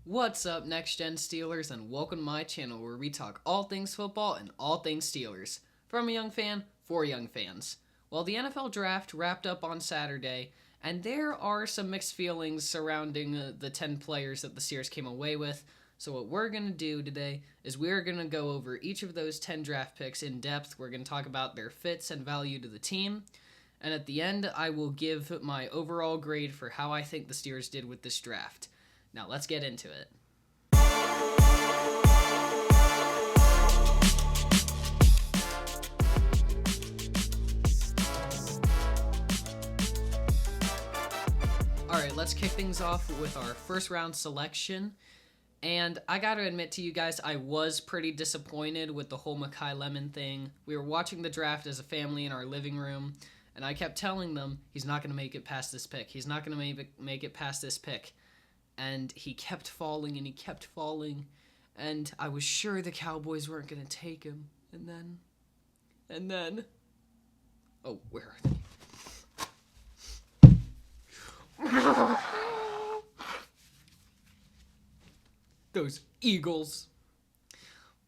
What's up, Next Gen Steelers, and welcome to my channel where we talk all things football and all things Steelers. From a young fan, for young fans. Well, the NFL Draft wrapped up on Saturday, and there are some mixed feelings surrounding the 10 players that the Steelers came away with. So what we're going to do today is we're going to go over each of those 10 draft picks in depth. We're going to talk about their fits and value to the team. And at the end, I will give my overall grade for how I think the Steelers did with this draft. Now, let's get into it. Alright, let's kick things off with our first round selection. And I gotta admit to you guys, I was pretty disappointed with the whole Mekhi Lemon thing. We were watching the draft as a family in our living room, and I kept telling them, he's not going to make it past this pick. He's not going to make it past this pick. And he kept falling, and he kept falling. And I was sure the Cowboys weren't going to take him. And then... Oh, where are they? Those Eagles.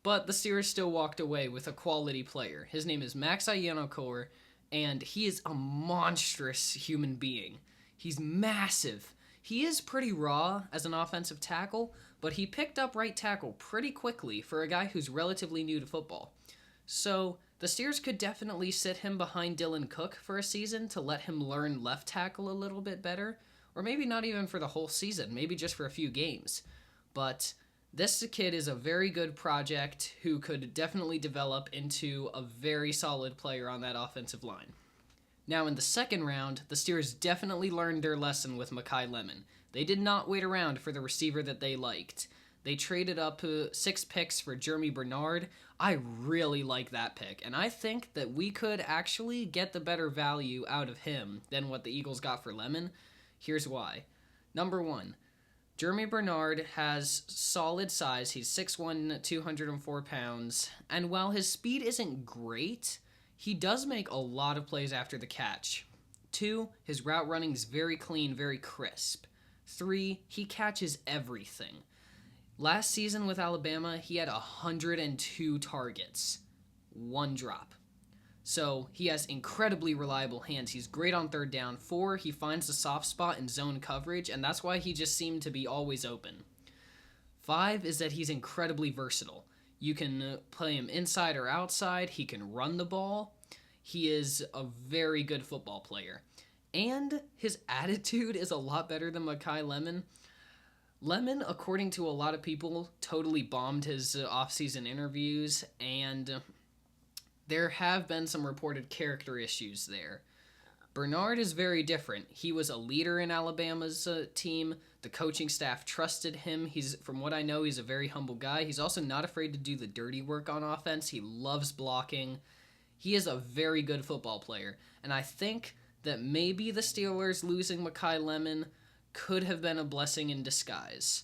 But the Steelers still walked away with a quality player. His name is Max Ianokor, and he is a monstrous human being. He's massive. He is pretty raw as an offensive tackle, but he picked up right tackle pretty quickly for a guy who's relatively new to football. So the Steelers could definitely sit him behind Dylan Cook for a season to let him learn left tackle a little bit better, or maybe not even for the whole season, maybe just for a few games. But this kid is a very good project who could definitely develop into a very solid player on that offensive line. Now, in the second round, the Steelers definitely learned their lesson with Mekhi Lemon. They did not wait around for the receiver that they liked. They traded up 6 picks for Jeremy Bernard. I really like that pick, and I think that we could actually get the better value out of him than what the Eagles got for Lemon. Here's why. Number 1. Jeremy Bernard has solid size. He's 6'1", 204 pounds, and while his speed isn't great, he does make a lot of plays after the catch. 2, his route running is very clean, very crisp. 3, he catches everything. Last season with Alabama, he had 102 targets. 1 drop. So he has incredibly reliable hands. He's great on third down. 4, he finds the soft spot in zone coverage, and that's why he just seemed to be always open. 5 is that he's incredibly versatile. You can play him inside or outside. He can run the ball. He is a very good football player. And his attitude is a lot better than Mekhi Lemon. Lemon, according to a lot of people, totally bombed his offseason interviews, and there have been some reported character issues there. Bernard is very different. He was a leader in Alabama's team. The coaching staff trusted him. From what I know, he's a very humble guy. He's also not afraid to do the dirty work on offense. He loves blocking. He is a very good football player. And I think that maybe the Steelers losing Mekhi Lemon could have been a blessing in disguise.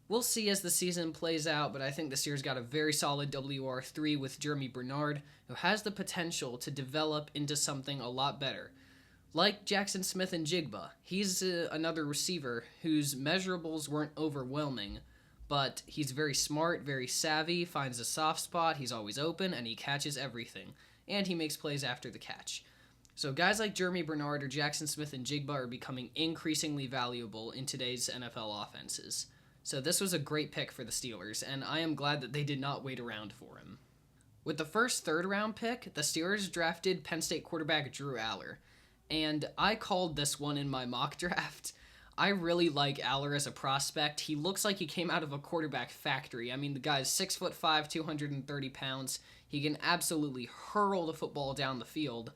We'll see as the season plays out, but I think the Steelers got a very solid WR3 with Jeremy Bernard, who has the potential to develop into something a lot better. Like Jackson Smith-Njigba, he's another receiver whose measurables weren't overwhelming, but he's very smart, very savvy, finds a soft spot, he's always open, and he catches everything. And he makes plays after the catch. So guys like Jeremy Bernard or Jackson Smith-Njigba are becoming increasingly valuable in today's NFL offenses. So this was a great pick for the Steelers, and I am glad that they did not wait around for him. With the first third-round pick, the Steelers drafted Penn State quarterback Drew Aller. And I called this one in my mock draft. I really like Aller as a prospect. He looks like he came out of a quarterback factory. I mean, the guy's 6'5", 230 pounds. He can absolutely hurl the football down the field.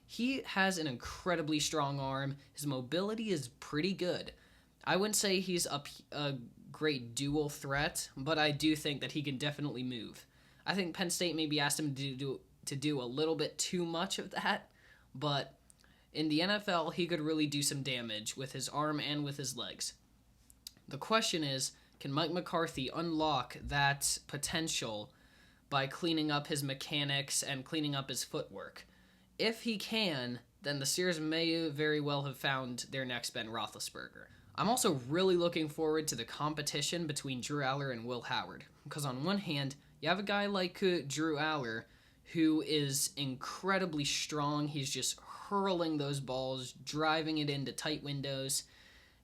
He has an incredibly strong arm. His mobility is pretty good. I wouldn't say he's a great dual threat, but I do think that he can definitely move. I think Penn State maybe asked him to do a little bit too much of that, but in the NFL, he could really do some damage with his arm and with his legs. The question is, can Mike McCarthy unlock that potential by cleaning up his mechanics and cleaning up his footwork? If he can, then the Steelers may very well have found their next Ben Roethlisberger. I'm also really looking forward to the competition between Drew Aller and Will Howard. Because on one hand, you have a guy like Drew Aller who is incredibly strong. He's just hurling those balls, driving it into tight windows.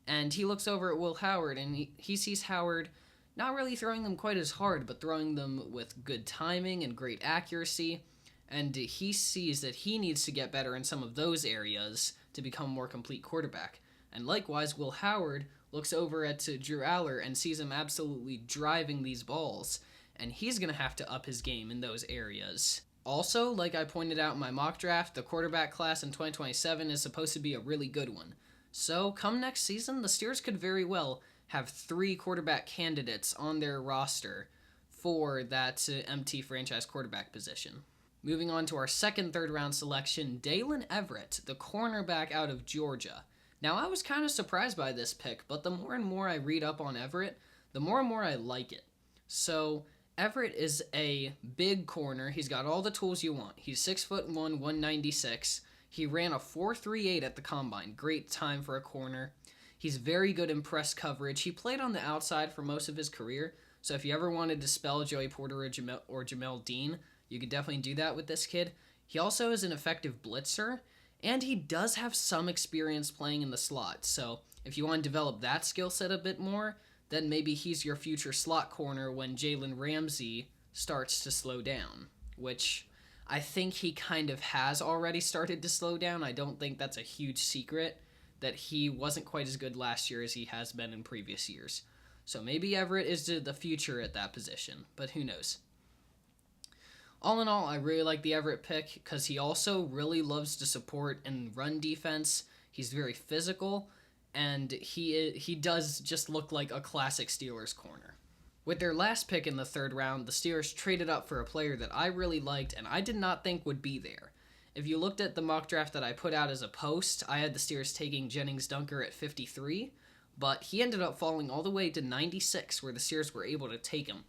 And he looks over at Will Howard and he sees Howard not really throwing them quite as hard, but throwing them with good timing and great accuracy. And he sees that he needs to get better in some of those areas to become a more complete quarterback. And likewise, Will Howard looks over at Drew Aller and sees him absolutely driving these balls, and he's going to have to up his game in those areas. Also, like I pointed out in my mock draft, the quarterback class in 2027 is supposed to be a really good one. So, come next season, the Steelers could very well have 3 quarterback candidates on their roster for that empty franchise quarterback position. Moving on to our second third-round selection, Dalen Everett, the cornerback out of Georgia. Now, I was kind of surprised by this pick, but the more and more I read up on Everett, the more and more I like it. So, Everett is a big corner. He's got all the tools you want. He's 6'1", 196. He ran a 4.38 at the combine. Great time for a corner. He's very good in press coverage. He played on the outside for most of his career, so if you ever wanted to spell Joey Porter or Jamel Dean, you could definitely do that with this kid. He also is an effective blitzer, and he does have some experience playing in the slot, so if you want to develop that skill set a bit more, then maybe he's your future slot corner when Jalen Ramsey starts to slow down, which I think he kind of has already started to slow down. I don't think that's a huge secret that he wasn't quite as good last year as he has been in previous years. So maybe Everett is the future at that position, but who knows. All in all, I really like the Everett pick because he also really loves to support and run defense. He's very physical, and he does just look like a classic Steelers corner. With their last pick in the third round, the Steelers traded up for a player that I really liked and I did not think would be there. If you looked at the mock draft that I put out as a post, I had the Steelers taking Jennings Dunker at 53, but he ended up falling all the way to 96, where the Steelers were able to take him.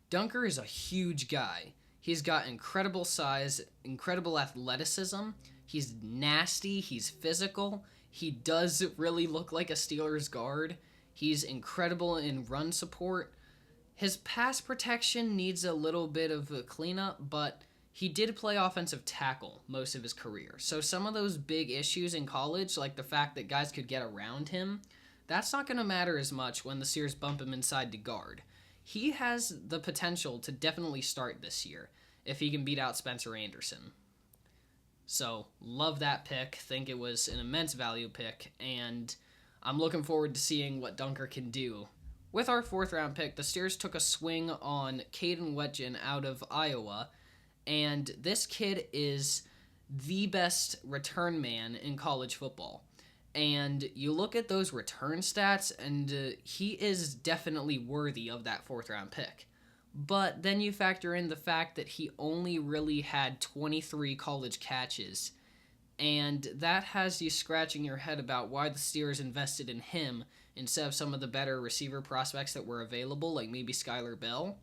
Dunker is a huge guy. He's got incredible size, incredible athleticism. He's nasty. He's physical. He does really look like a Steelers guard. He's incredible in run support. His pass protection needs a little bit of a cleanup, but he did play offensive tackle most of his career. So some of those big issues in college, like the fact that guys could get around him, that's not going to matter as much when the Steelers bump him inside to guard. He has the potential to definitely start this year if he can beat out Spencer Anderson. So, love that pick. Think it was an immense value pick, and I'm looking forward to seeing what Dunker can do. With our fourth round pick, the Steelers took a swing on Caden Wetjen out of Iowa, and this kid is the best return man in college football. And you look at those return stats, and he is definitely worthy of that fourth round pick. But then you factor in the fact that he only really had 23 college catches, and that has you scratching your head about why the Steelers invested in him instead of some of the better receiver prospects that were available, like maybe Skylar Bell.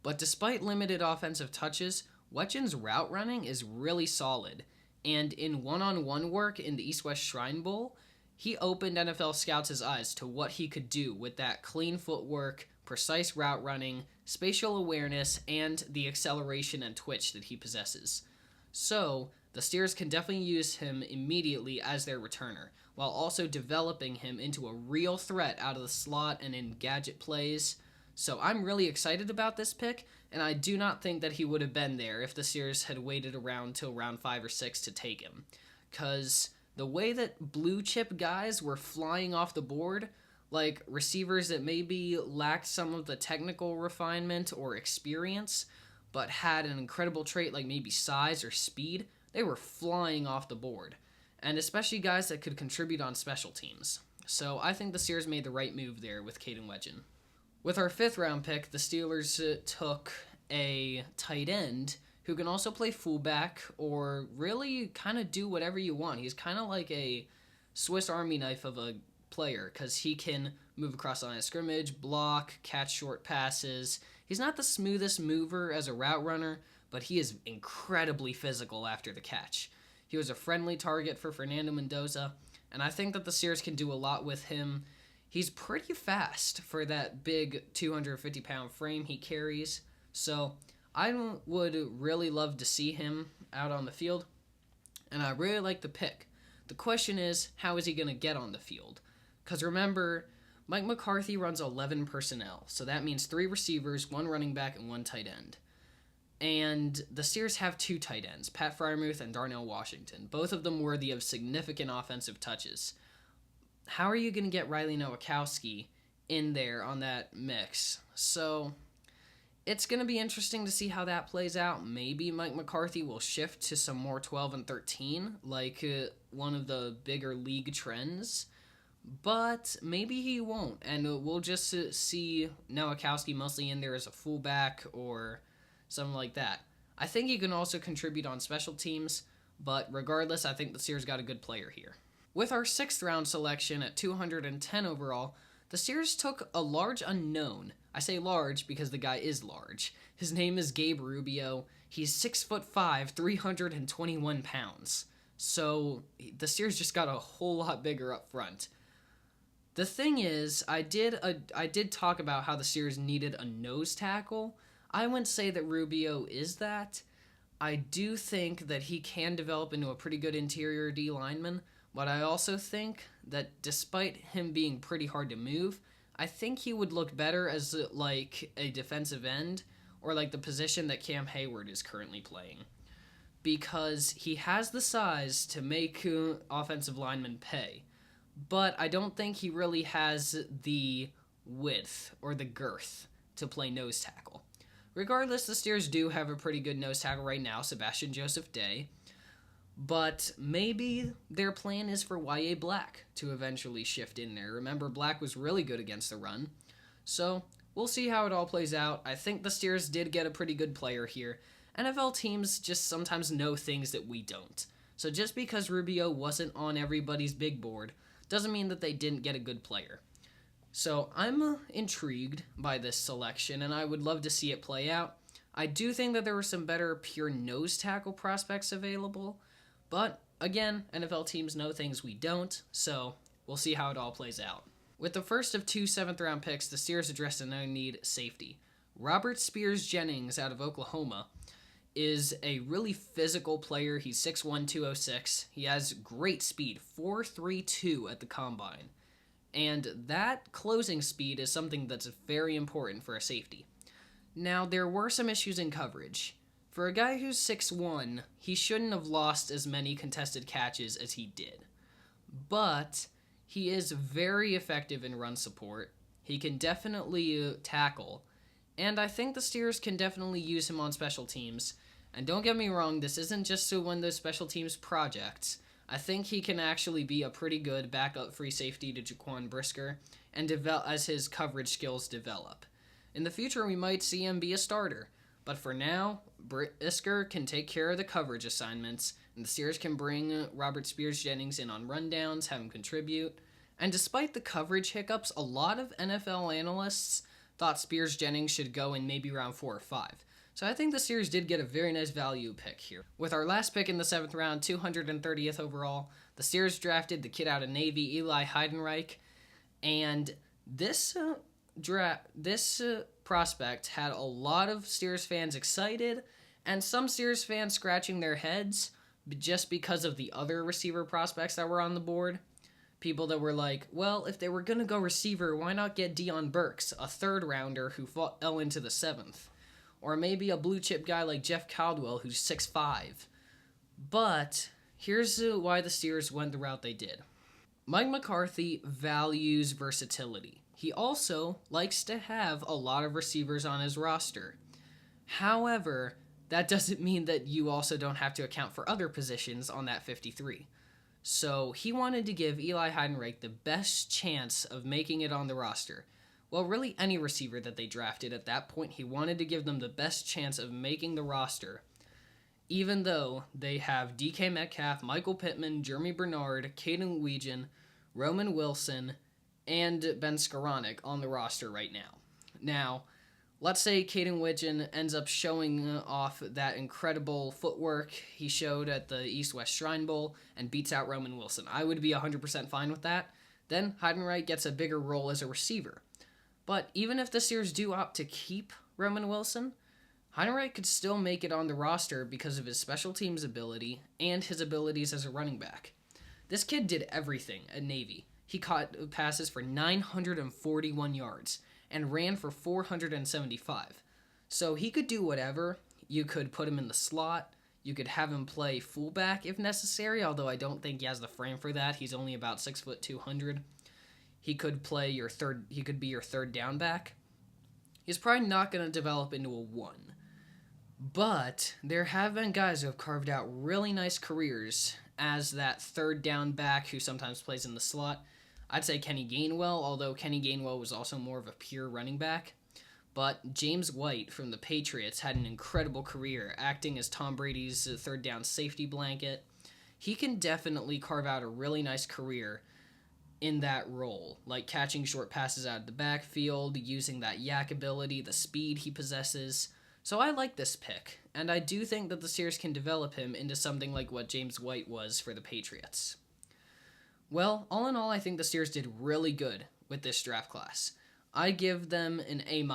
But despite limited offensive touches, Wetjen's route running is really solid, and in one-on-one work in the East-West Shrine Bowl, he opened NFL scouts' eyes to what he could do with that clean footwork, precise route running, spatial awareness, and the acceleration and twitch that he possesses. So, the Steelers can definitely use him immediately as their returner, while also developing him into a real threat out of the slot and in gadget plays. So I'm really excited about this pick, and I do not think that he would have been there if the Steelers had waited around till round 5 or 6 to take him. Because the way that blue chip guys were flying off the board, like receivers that maybe lacked some of the technical refinement or experience, but had an incredible trait like maybe size or speed, they were flying off the board. And especially guys that could contribute on special teams. So I think the Steelers made the right move there with Caden Wetjen. With our fifth round pick, the Steelers took a tight end who can also play fullback or really kind of do whatever you want. He's kind of like a Swiss Army knife of a player because he can move across the line of scrimmage, block, catch short passes. He's not the smoothest mover as a route runner, but he is incredibly physical after the catch. He was a friendly target for Fernando Mendoza, and I think that the Steelers can do a lot with him. He's pretty fast for that big 250-pound frame he carries. So I would really love to see him out on the field, and I really like the pick. The question is, how is he going to get on the field? Because remember, Mike McCarthy runs 11 personnel, so that means 3 receivers, 1 running back, and 1 tight end. And the Steelers have 2 tight ends, Pat Freiermuth and Darnell Washington, both of them worthy of significant offensive touches. How are you going to get Riley Nowakowski in there on that mix? So it's going to be interesting to see how that plays out. Maybe Mike McCarthy will shift to some more 12 and 13, like one of the bigger league trends. But maybe he won't, and we'll just see Nowakowski mostly in there as a fullback or something like that. I think he can also contribute on special teams, but regardless, I think the Steelers got a good player here. With our 6th round selection at 210 overall, the Steelers took a large unknown. I say large because the guy is large. His name is Gabe Rubio. He's 6'5", 321 pounds. So the Steelers just got a whole lot bigger up front. The thing is, I did talk about how the Steelers needed a nose tackle. I wouldn't say that Rubio is that. I do think that he can develop into a pretty good interior D lineman, but I also think that despite him being pretty hard to move, I think he would look better as like a defensive end or like the position that Cam Hayward is currently playing, because he has the size to make offensive linemen pay. But I don't think he really has the width or the girth to play nose tackle. Regardless, the Steelers do have a pretty good nose tackle right now, Sebastian Joseph Day. But maybe their plan is for Y.A. Black to eventually shift in there. Remember, Black was really good against the run. So we'll see how it all plays out. I think the Steelers did get a pretty good player here. NFL teams just sometimes know things that we don't. So just because Rubio wasn't on everybody's big board doesn't mean that they didn't get a good player. So I'm intrigued by this selection, and I would love to see it play out. I do think that there were some better pure nose tackle prospects available, but again, NFL teams know things we don't, so we'll see how it all plays out. With the first of 2 7th-round picks, the Steelers addressed another need, safety. Robert Spears-Jennings out of Oklahoma is a really physical player. He's 6'1", 206. He has great speed, 4.32 at the combine. And that closing speed is something that's very important for a safety. Now, there were some issues in coverage. For a guy who's 6'1", he shouldn't have lost as many contested catches as he did. But he is very effective in run support. He can definitely tackle. And I think the Steelers can definitely use him on special teams. And don't get me wrong, this isn't just one of those special teams projects. I think he can actually be a pretty good backup free safety to Jaquan Brisker and develop as his coverage skills develop. In the future, we might see him be a starter. But for now, Brisker can take care of the coverage assignments, and the Steelers can bring Robert Spears-Jennings in on rundowns, have him contribute. And despite the coverage hiccups, a lot of NFL analysts thought Spears-Jennings should go in maybe round 4 or 5. So I think the Steelers did get a very nice value pick here. With our last pick in the 7th round, 230th overall, the Steelers drafted the kid out of Navy, Eli Heidenreich, and this prospect had a lot of Steelers fans excited, and some Steelers fans scratching their heads just because of the other receiver prospects that were on the board. People that were like, well, if they were going to go receiver, why not get Deion Burks, a 3rd rounder who fell into the 7th? Or maybe a blue chip guy like Jeff Caldwell, who's 6'5". But here's why the Steelers went the route they did. Mike McCarthy values versatility. He also likes to have a lot of receivers on his roster. However, that doesn't mean that you also don't have to account for other positions on that 53. So he wanted to give Eli Heidenreich the best chance of making it on the roster. Well, really any receiver that they drafted at that point, he wanted to give them the best chance of making the roster, even though they have DK Metcalf, Michael Pittman, Jeremy Bernard, Caden Weegan, Roman Wilson, and Ben Skoranek on the roster right now. Now, let's say Caden Weegan ends up showing off that incredible footwork he showed at the East-West Shrine Bowl and beats out Roman Wilson. I would be 100% fine with that. then Heidenreich gets a bigger role as a receiver. But even if the Steelers do opt to keep Roman Wilson, Heidenreich could still make it on the roster because of his special teams ability and his abilities as a running back. This kid did everything at Navy. He caught passes for 941 yards and ran for 475. So he could do whatever. You could put him in the slot. You could have him play fullback if necessary, although I don't think he has the frame for that. He's only about 6'2", 200. He could play your third. He could be your third down back. He's probably not going to develop into a 1. But there have been guys who have carved out really nice careers as that third down back who sometimes plays in the slot. I'd say Kenny Gainwell, although Kenny Gainwell was also more of a pure running back. But James White from the Patriots had an incredible career, acting as Tom Brady's third down safety blanket. He can definitely carve out a really nice career in that role, like catching short passes out of the backfield, using that yak ability, the speed he possesses. So I like this pick, and I do think that the Steelers can develop him into something like what James White was for the Patriots. Well, all in all, I think the Steelers did really good with this draft class. I give them an A-,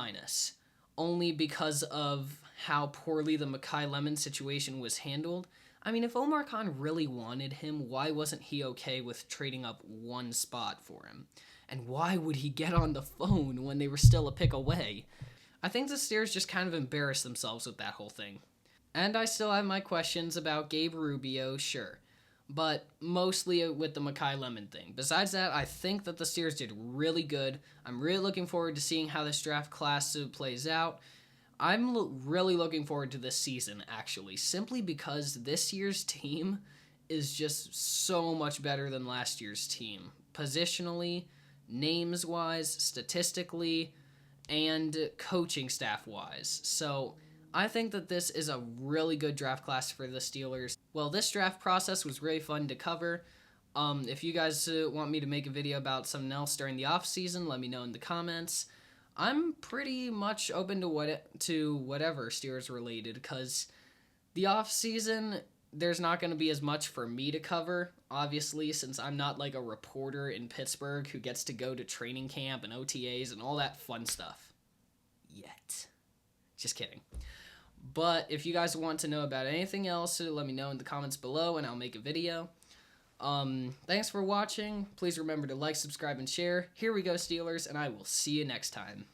only because of how poorly the Mekhi Lemon situation was handled. I mean, if Omar Khan really wanted him, why wasn't he okay with trading up one spot for him? And why would he get on the phone when they were still a pick away? I think the Steelers just kind of embarrassed themselves with that whole thing. And I still have my questions about Gabe Rubio, sure. But mostly with the Mekhi Lemon thing. Besides that, I think that the Steelers did really good. I'm really looking forward to seeing how this draft class plays out. I'm really looking forward to this season, actually, simply because this year's team is just so much better than last year's team. Positionally, names-wise, statistically, and coaching staff-wise. So I think that this is a really good draft class for the Steelers. Well, this draft process was really fun to cover. If you guys want me to make a video about something else during the off-season, let me know in the comments. I'm pretty much open to whatever Steelers related, because the off-season, there's not going to be as much for me to cover, obviously, since I'm not like a reporter in Pittsburgh who gets to go to training camp and OTAs and all that fun stuff. Yet. Just kidding. But if you guys want to know about anything else, let me know in the comments below and I'll make a video. Thanks for watching. Please remember to like, subscribe, and share. Here we go, Steelers, and I will see you next time.